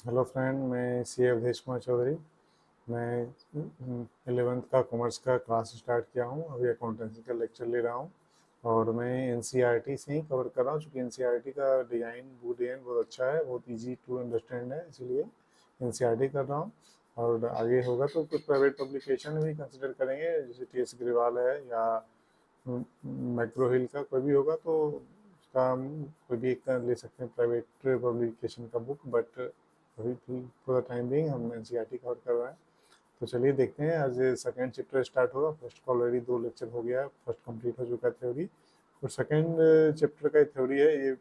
Hello friend, मैं सी अवधेश कुमार चौधरी। मैं 11th का कॉमर्स का क्लास स्टार्ट किया हूँ। अभी अकाउंटेंसी का लेक्चर ले रहा हूँ और मैं एनसीईआरटी से ही कवर कर रहा हूँ, क्योंकि एनसीईआरटी का डिज़ाइन बहुत अच्छा है, बहुत इजी टू अंडरस्टैंड है, इसलिए एनसीईआरटी कर रहा हूँ। और आगे होगा तो कुछ प्राइवेट पब्लिकेशन भी कंसिडर करेंगे, जैसे टी एस ग्रेवाल है या मैक्रो हिल का कोई भी होगा तो उसका हम कोई भी एक ले सकते हैं प्राइवेट पब्लिकेशन का बुक। बट अभी फॉर द टाइम बिंग हम एनसीईआरटी कवर कर रहे हैं। तो चलिए देखते हैं, आज सेकंड चैप्टर स्टार्ट होगा। फर्स्ट का ऑलरेडी 2 लेक्चर हो गया है, फर्स्ट कंप्लीट हो चुका है थ्योरी, और सेकंड चैप्टर का थ्योरी है। ये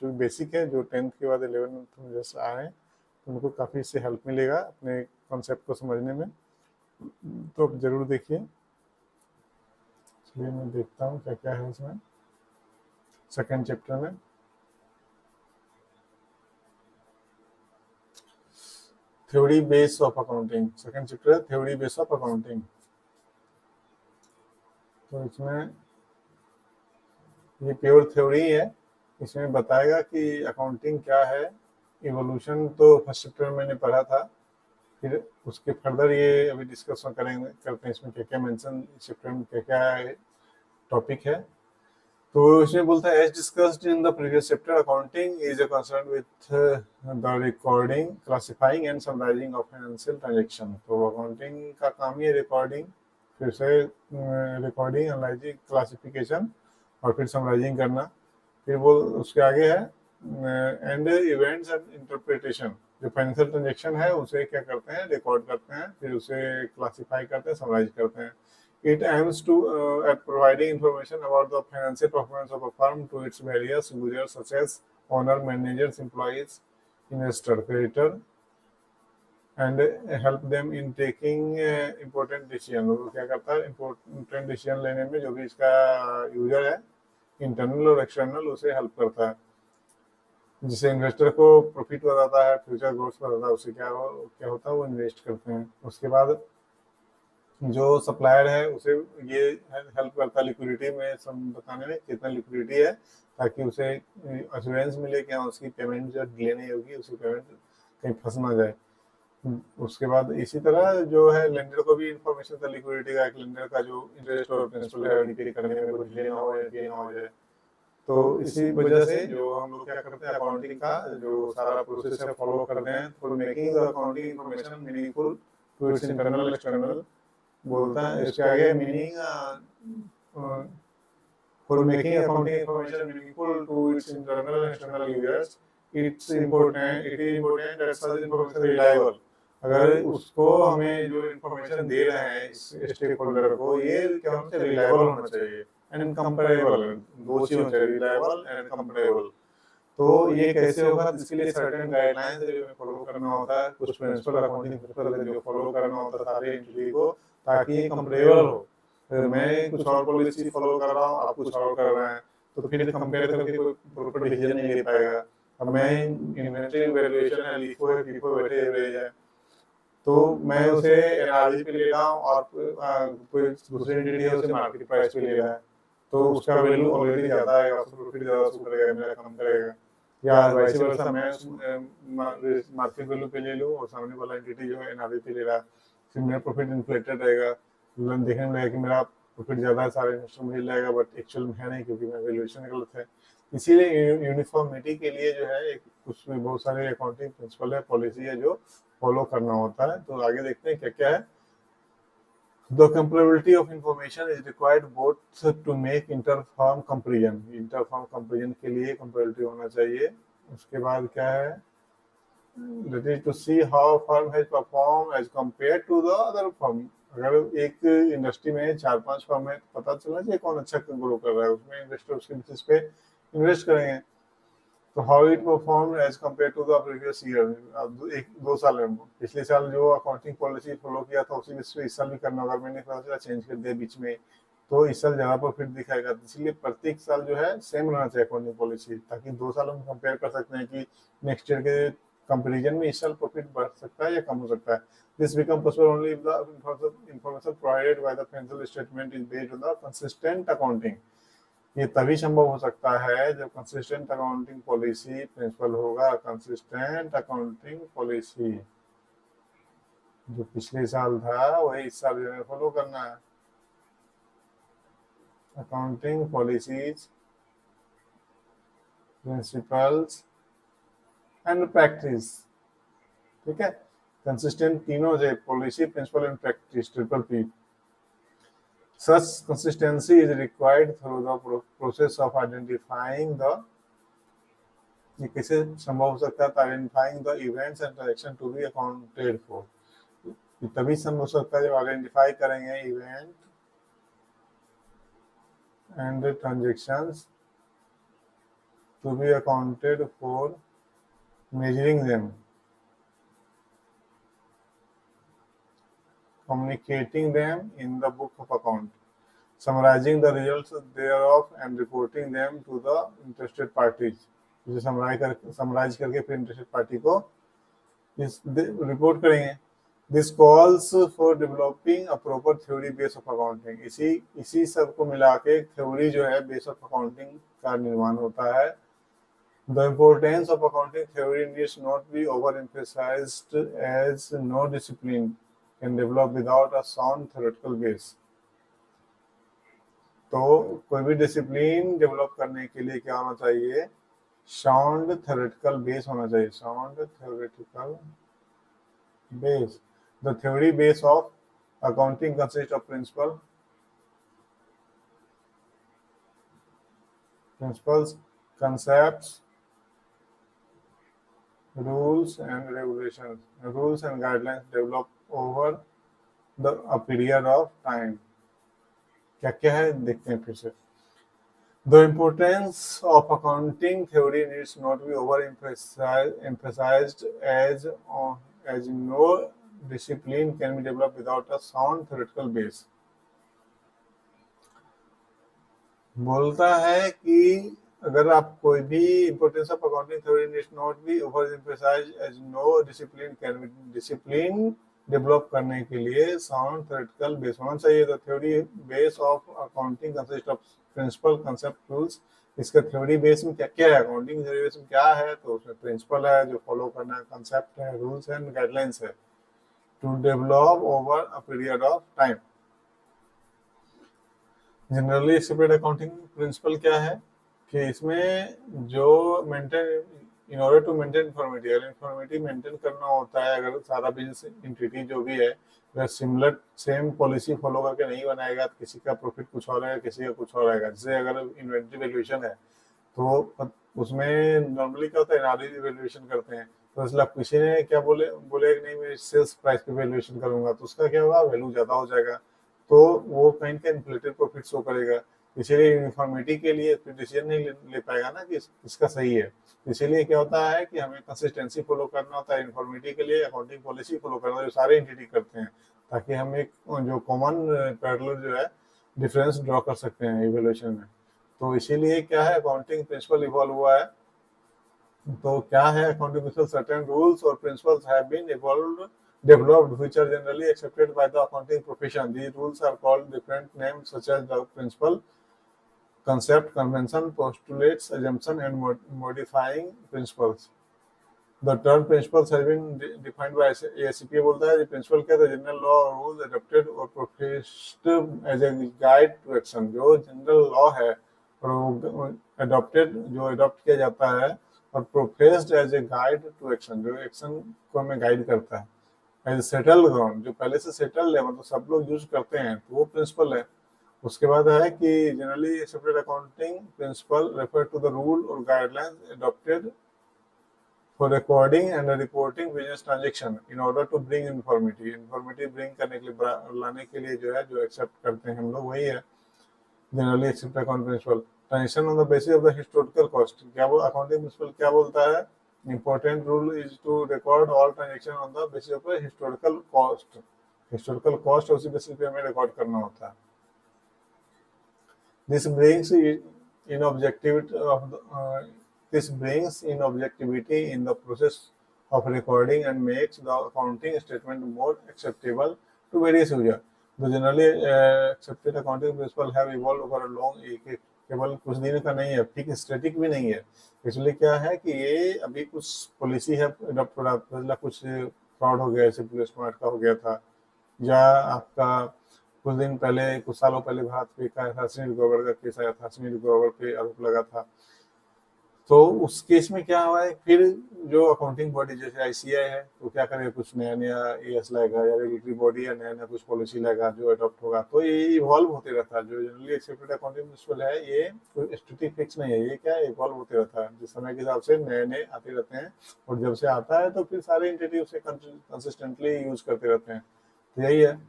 जो बेसिक है, जो 10th के बाद 11th में जैसे आए हैं तो उनको काफ़ी इससे हेल्प मिलेगा अपने कॉन्सेप्ट को समझने में। तो आप ज़रूर देखिए। चलिए मैं देखता हूँ क्या क्या है इसमें सेकंड चैप्टर में। Theory base of accounting, second chapter है थ्योरी बेस ऑफ अकाउंटिंग। तो इसमें ये प्योर थ्योरी है। इसमें बताएगा कि अकाउंटिंग क्या है। इवोल्यूशन तो फर्स्ट चैप्टर में मैंने पढ़ा था, फिर उसके फर्दर ये अभी डिस्कस करेंगे, करते हैं इसमें क्या क्या मेंशन, चैप्टर में क्या क्या टॉपिक है। तो इसमें बोलता है, as discussed in the previous chapter, accounting is a concern with the recording, classifying and summarising of financial transaction. तो अकाउंटिंग का काम ही है रिकॉर्डिंग, फिर से रिकॉर्डिंग, एनालाइजिंग, क्लासिफिकेशन और फिर समराइजिंग करना। फिर वो उसके आगे है एंड इवेंट्स एंड इंटरप्रिटेशन। जो फाइनेंशियल ट्रांजेक्शन है उसे क्या करते हैं, रिकॉर्ड करते हैं, फिर उसे क्लासिफाई करते हैं, समराइज करते हैं। It aims to at providing information about the financial performance of a firm to its various users such as owner, managers, employees, investor, creditor, and help them in taking important decision। वो क्या करता है, important decision लेने में जो भी इसका user है, इंटरनल और एक्सटर्नल, उसे हेल्प करता है। जिससे इन्वेस्टर को प्रॉफिट बताता है, फ्यूचर ग्रोथ बताता है, उससे क्या होता है, वो इन्वेस्ट करते हैं। उसके बाद जो सप्लायर है उसे ये हेल्प करता है लिक्विडिटी में, बताने में कितना लिक्विडिटी है, ताकि उसे अश्योरेंस मिले कि हाँ उसकी पेमेंट जो डिले नहीं होगी, उसकी पेमेंट कहीं फंस ना जाए। उसके बाद इसी तरह जो है लेंडर को भी इंफॉर्मेशन था लिक्विडिटी का, एक लेंडर का जो इंटरेस्ट और प्रिंसिपल है पे करने में कुछ डिले ना हो या डिले ना हो जाए। तो इसी वजह से जो हम लोग क्या करते हैं, अकाउंटिंग का जो सारा प्रोसेस है फॉलो करते हैं for making the accounting information meaningful to its internal external. बोलता है इसके आगे meaning, for making accounting information meaningful to its internal and external users, it is important that such information reliable. अगर उसको हमें जो इंफॉर्मेशन दे रहे हैं इस स्टेक होल्डर को, ये क्या होना चाहिए, रिलायबल होना चाहिए एंड कंपेरेबल। दो चीज होना चाहिए, रिलायबल एंड कंपेरेबल। तो ये कैसे होगा, तो इसके लिए सर्टेन गाइडलाइंस है जो हमें फॉलो करना होता है, कुछ प्रिंसिपल, अकाउंटिंग प्रिंसिपल है जो फॉलो करना होता है सारे एंटिटी को, ताकि ये कंपेरेबल हो। अगर मैं कुछ और पॉलिसी फॉलो कर रहा हूँ, आप कुछ और कर रहे हैं, तो फिर कंपेयर करके कोई प्रॉपर डिसीजन नहीं ले पाएगा। अब मैं इन्वेंटरी वैल्यूएशन है, लिफो है, फीफो बैठे एवरेज है, तो मैं उसे एनआरजी पे ले रहा हूँ और कोई दूसरी एंटिटी है उसे मार्केट प्राइस पे ले रहा है, तो उसका वैल्यू ऑलरेडी ज़्यादा आएगा, उसका प्रॉफिट ज़्यादा शो करेगा, मेरा कम करेगा। या वैसे वर्षा मैं मार्केट वैल्यू पे ले लूँ और सामने वाला एंटिटी जो है एनआरजी पे ले रहा है, फिर मेरा प्रॉफिट इन्फ्लेटेड रहेगा। देखने में लगेगा कि मेरा प्रॉफिट ज़्यादा है, सारे इन्वेस्टर मिल जाएगा, बट एक्चुअल में है नहीं, क्योंकि मेरा वैल्यूएशन गलत है। इसीलिए यूनिफॉर्मिटी के लिए जो है एक उसमें बहुत सारे अकाउंटिंग प्रिंसिपल है, पॉलिसी है जो फॉलो करना होता है। तो आगे देखते हैं क्या क्या है। The comparability of information is required both to make inter-firm comparison। Inter-firm comparison के लिए कंपेरेटिव होना चाहिए। उसके बाद क्या है, that is to see how firm has performed as compared to the other firm। अगर एक इंडस्ट्री में 4-5 फर्म है तो पता चलना चाहिए कौन अच्छा ग्रो कर रहा है, उसमें इन्वेस्टर उसके बेसिस पे इन्वेस्ट करेंगे। तो how it perform as compare to the previous year. अब 1-2 साल में, पिछले साल जो अकाउंटिंग पॉलिसी फॉलो किया था उसी बेस पे इस साल भी करना होगा। मैंने पता चला चेंज कर दिया बीच में, तो इस साल ज़्यादा प्रॉफिट दिखाएगा। इसलिए प्रत्येक साल जो है सेम रहना चाहिए अकाउंटिंग पॉलिसी, ताकि 2 सालों में कंपेयर कर सकते हैं कि नेक्स्ट ईयर के कंपेरिजन में इस साल प्रॉफिट बढ़ सकता है या कम हो सकता है। This become possible only if the information provided by the financial statement is based on the consistent accounting. ये तभी संभव हो सकता है जब कंसिस्टेंट अकाउंटिंग पॉलिसी प्रिंसिपल होगा। कंसिस्टेंट अकाउंटिंग पॉलिसी जो पिछले साल था वही इस साल जो है फॉलो करना है। Accounting policies, principles and practice, ठीक है। कंसिस्टेंट तीनों जो policy, principle and practice, triple P. Such consistency is required through the process of identifying the, ये कैसे संभव हो सकता है, identifying the events and transaction to be accounted for. तभी संभव हो सकता है जब आइडेंटिफाई करेंगे event and transactions to be accounted for, measuring them, communicating them in the book of account, summarizing the results thereof and reporting them to the interested parties। इसे summarise करके फिर इंटरेस्टेड पार्टी को report करेंगे। This calls for developing a proper theory base of accounting. इसी सब को मिला के थ्योरी जो है बेस ऑफ अकाउंटिंग का निर्माण होता है। The importance of accounting theory needs not be overemphasized as no discipline can develop without a sound theoretical base। तो कोई भी डिसिप्लिन डेवलप करने के लिए क्या होना चाहिए, साउंड थ्योरेटिकल बेस होना चाहिए। Sound theoretical base. The theory base of accounting consist of principles, concepts, rules and regulations, rules and guidelines develop over a period of time। क्या क्या है देखते हैं फिर से। The importance of accounting theory needs not be overemphasized as no discipline can be developed without a sound theoretical base। बोलता है कि अगर आप कोई भी importance of accounting theory needs not be overemphasized as no discipline can be, discipline develop करने के लिए साउंड थ्योरेटिकल बेस होना चाहिए। The theory base of accounting consist of principle, concept, rules. इसका थ्योरी बेस में क्या क्या है, अकाउंटिंग थ्योरी बेस में क्या है, तो उसमें प्रिंसिपल है जो फॉलो करना है, कंसेप्ट है, रूल्स एंड गाइडलाइंस है, to develop over a period of time. Generally accepted accounting principle क्या है कि इसमें जो maintain, in order to maintain informative, अगर इन्फॉर्मेटिव मेंटेन करना होता है, अगर सारा बिजनेस एंटिटी जो भी है अगर सिमिलर सेम पॉलिसी फॉलो करके नहीं बनाएगा तो किसी का प्रॉफिट कुछ और आएगा, किसी का कुछ और आएगा। जैसे अगर इन्वेंट्री वैल्यूएशन है तो उसमें नॉर्मली क्या होता है, एनआरवी वैल्यूएशन करते हैं, तो इसलिए किसी ने क्या बोले कि नहीं मैं सेल्स प्राइस पे वैल्यूएशन करूंगा, तो उसका क्या होगा, वैल्यू ज्यादा हो जाएगा, तो वो कहीं का इन्फ्लेटेड प्रॉफिट शो करेगा। इसीलिए यूनिफॉर्मिटी के लिए डिसीजन नहीं ले पाएगा ना कि इसका सही है। इसीलिए क्या होता है कि हमें कंसिस्टेंसी फॉलो करना होता है। यूनिफॉर्मिटी के लिए अकाउंटिंग पॉलिसी फॉलो करना है जो सारे एंटिटी करते हैं, ताकि हम एक जो कॉमन पैरेलल जो है डिफरेंस ड्रॉ कर सकते हैं इवैल्यूएशन में। तो इसीलिए क्या है, अकाउंटिंग प्रिंसिपल इवॉल्व हुआ है। तो क्या है अकाउंटिंग प्रिंसिपल, सर्टेन रूल्स और principles have been evolved developed which are generally accepted by the accounting profession। These rules are called different names such as the principle, concept, convention, postulates, assumption and modifying principles। The term principles has been defined by ASCP। बोलता है principle क्या है, general law और rules adopted और professed as a guide to action. जो general law है और adopted जो अडॉप्ट किया जाता है और professed as a guide to action जो एक्शन को हमें गाइड करता है। एज सेटल ग्राउंड जो पहले से सेटल है, मतलब सब लोग यूज करते हैं, तो वो प्रिंसिपल है। उसके बाद है कि generally accepted accounting principle refer to the rule और guidelines adopted for recording and reporting business transaction in order to bring informative. Informative bring करने के लिए, लाने के लिए जो है जो एक्सेप्ट करते हैं हम लोग, वही है generally accepted accounting principal. Transaction on the basis of the historical cost. क्या वो अकाउंटिंग प्रिंसिपल क्या बोलता है, important rule is to record all transaction on the basis of a historical cost। historical cost उसी बेसिस पे हमें record करना होता है। This brings in objectivity of this brings in objectivity in the process of recording and makes the accounting statement more acceptable to various users। The generally accepted accounting principles have evolved over a long केवल कुछ दिन का नहीं है, fix static भी नहीं है। Actually क्या है कि ये अभी कुछ पॉलिसी है अडॉप्ट हो रहा, मतलब कुछ फ्रॉड हो गया, जैसे पुलिस स्मार्ट का हो गया था, या आपका कुछ दिन पहले, कुछ सालों पहले भारत पे का आया था, सुनील ग्रोवर का केस आया था, सुनील ग्रोवर पे आरोप लगा था। तो उस केस में क्या हुआ है, फिर जो अकाउंटिंग बॉडी जैसे आईसीआई है, तो क्या करेगा, कुछ नया नया एएस लाएगा, या रेगुलेटरी बॉडी या नया नया कुछ पॉलिसी लाएगा जो अडॉप्ट होगा, तो ये इवॉल्व होते रहता है। जो जनरली एक्सेप्टेड अकाउंटिंग प्रिंसिपल है, ये कोई स्टैटिक फिक्स नहीं है, ये क्या इवॉल्व होते रहता है, जिस समय के हिसाब से नए नए आते रहते हैं, और जब से आता है तो फिर सारे एंटिटी उसे कंसिस्टेंटली यूज करते रहते हैं। तो यही है,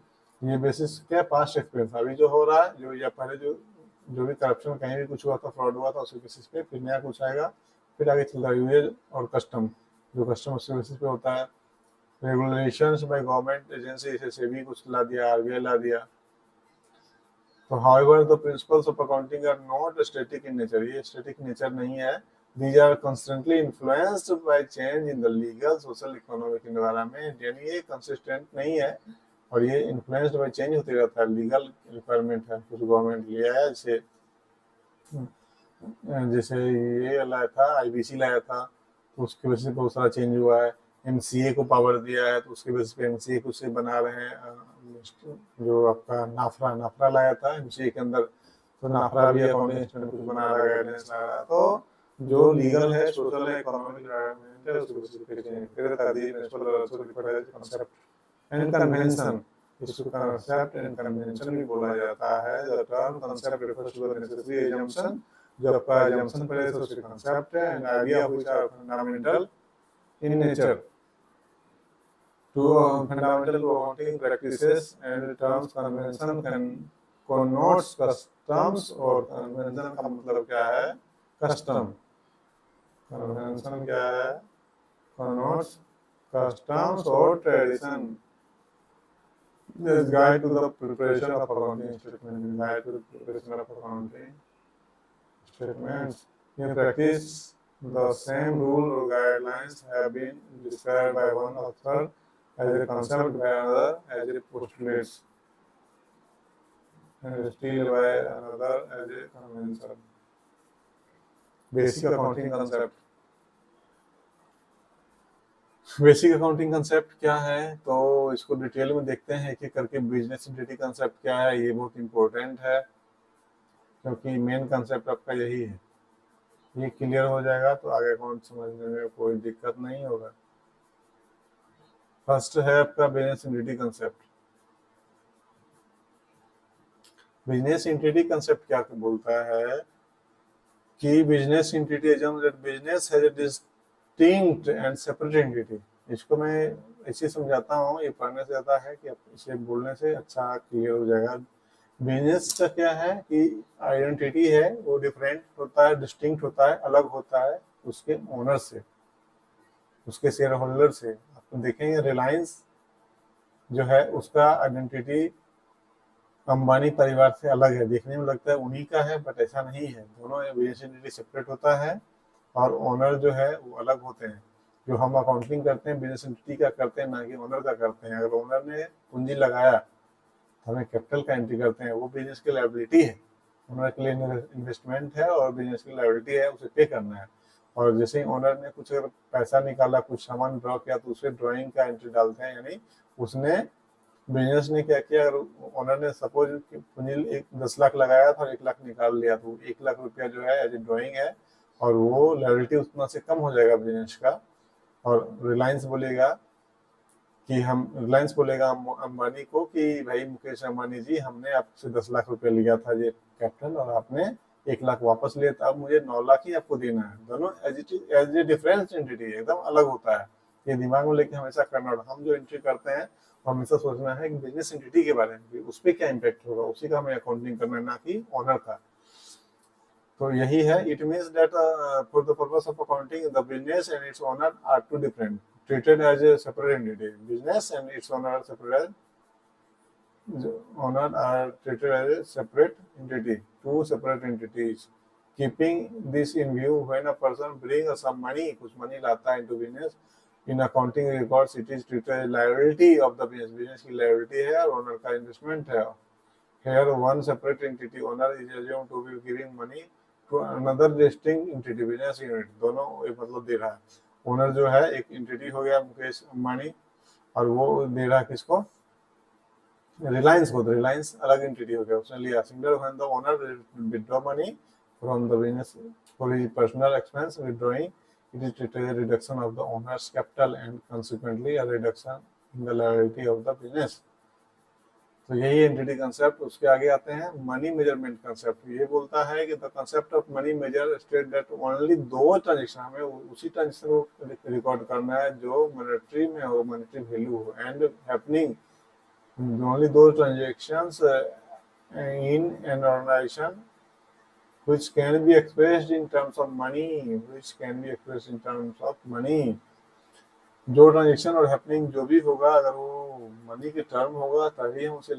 ये बेसिस क्या, पास्ट एक्सपीरियंस अभी जो हो रहा है, जो या पहले जो भी करप्शन कहीं भी कुछ हुआ था, फ्रॉड हुआ था, उसी बेसिस पे फिर नया कुछ आएगा, फिर आगे चलता है यूएज और कस्टम, जो कस्टम उसी बेसिस पे होता है। रेगुलेशंस बाय गवर्नमेंट एजेंसी, जैसे सेबी कुछ ला दिया, आरबीआई ला दिया। तो however the principles of accounting are not static in nature, ये स्टैटिक नेचर नहीं है। These are constantly influenced by change in the legal social economic environment, यानी ये कंसिस्टेंट नहीं है, और ये इन्फ्लुएंस्ड बाय चेंज होते रहता है। लीगल रिक्वायरमेंट है, कुछ गवर्नमेंट लिया है, जैसे ये लाया था, आईबीसी लाया था, तो उसकी वजह से बहुत सारा चेंज हुआ है। एमसीए को पावर दिया है, तो उसकी वजह से एमसीए कुछ से बना रहे हैं, जो आपका नाफरा नाफरा लाया था एमसीए के अंदर, तो नाफरा भी अकाउंटिंग स्टैंडर्ड कुछ बना रहा है, गाइडेंस ला रहा है। तो जो लीगल है, सोशल है, इकोनॉमिक एनवायरनमेंट है, उसको फिर रहता है प्रिंसिपल कांसेप्ट एंड कन्वेंशन। इसको कांसेप्ट एंड कन्वेंशन भी बोला जाता है। The term concept refers to the necessary assumption, जो आपका assumption पहले से उसके कांसेप्ट है, and idea which are fundamental in nature to fundamental accounting practices, and terms convention can connotes customs, और convention का मतलब क्या है, custom, convention क्या है, connotes customs or tradition। This guide to the preparation of accounting statement, guide to the preparation of accounting statements. In practice, the same rule or guidelines have been described by one author as a concept, by another as a postulate, and still by another as a convention. Basic accounting concept. Basic accounting concept क्या है, तो इसको detail में देखते हैं एक एक करके। बिजनेस एंटिटी कंसेप्ट क्या है, ये बहुत इंपॉर्टेंट है, क्योंकि मेन कंसेप्ट आपका यही है। ये क्लियर हो जाएगा तो आगे अकाउंट समझने में कोई दिक्कत नहीं होगा। फर्स्ट है आपका business entity concept. Business entity concept क्या बोलता है कि business entity assume that business has a distinct and separate entity. इसको मैं ऐसे समझाता हूँ, ये पढ़ने से ज़्यादा है कि इसे बोलने से अच्छा क्लियर हो जाएगा। बिजनेस का क्या है कि आइडेंटिटी है, वो डिफरेंट होता है, डिस्टिंक्ट होता है, अलग होता है उसके ओनर से, उसके शेयर होल्डर से। आप देखेंगे रिलायंस जो है, उसका आइडेंटिटी अंबानी परिवार से अलग है, देखने में लगता है उन्हीं का है, बट ऐसा नहीं है। दोनों बिजनेस एंटिटी सेपरेट होता है, और ओनर जो है वो अलग होते हैं। जो हम अकाउंटिंग करते हैं बिजनेस एंटिटी का करते हैं, ना कि ओनर का करते हैं। अगर ओनर ने पूंजी लगाया तो हमें कैपिटल का एंट्री करते हैं, वो बिजनेस की लायबिलिटी है, ओनर के लिए इन्वेस्टमेंट है, और बिजनेस की लायबिलिटी है, उसे पे करना है। और जैसे ही ओनर ने कुछ अगर पैसा निकाला, कुछ सामान ड्रॉ किया, तो उसे ड्रॉइंग का एंट्री डालते हैं, यानी उसने बिजनेस ने क्या किया। अगर ओनर ने सपोज पूंजी 10 लाख लगाया था और 1 लाख निकाल लिया, तो 1 लाख रुपया जो है एज ए ड्रॉइंग है, और वो लायबिलिटी उतना से कम हो जाएगा बिजनेस का। और रिलायंस बोलेगा अंबानी को कि भाई मुकेश अंबानी जी, हमने आपसे 10 लाख रुपए लिया था ये कैपिटल, और आपने 1 लाख वापस लिया था, अब मुझे 9 लाख ही आपको देना है। दोनों एज ए डिफरेंस एंटिटी एकदम अलग होता है। ये दिमाग में लेके हमेशा करना, और हम जो एंट्री करते हैं हमेशा सोचना है कि बिजनेस एंटिटी के बारे में, उस पर क्या इम्पैक्ट होगा, उसी का हमें अकाउंटिंग करना है, ना कि ओनर का। तो यही है, it means that for the purpose of accounting the business and its owner are two different, treated as a separate entity. Business and its owner are treated as a separate entity, two separate entities. Keeping this in view, when a person brings some money, कुछ money लाता है into business, in accounting records it is treated as liability of the business. Business की liability है और owner का investment है। Here, one separate entity owner is assumed to be giving money to another distinct entity business unit. दोनों एक मतलब दे रहा है, ओनर जो है एक एंटिटी हो गया मुकेश अंबानी, और वो दे रहा है किसको, रिलायंस को। रिलायंस अलग एंटिटी हो गया, उसने लिया single when the owner withdraw money from the business for his personal expense withdrawing it is treated as a reduction of the owner's capital and consequently a reduction in the liability of the business. तो यही entity concept. उसके आगे आते हैं money measurement concept. ये बोलता है कि the concept of money measure state that only those transaction, हमें उसी ट्रांजेक्शन को रिकॉर्ड करना है जो मॉनेटरी में हो, मॉनेटरी वैल्यू हो, and happening only those transactions in an organization which can be expressed in terms of money, which can be expressed in terms of money। जो ट्रांजेक्शन और हैपनिंग जो भी होगा, अगर वो मनी के टर्म होगा तभी हम उसे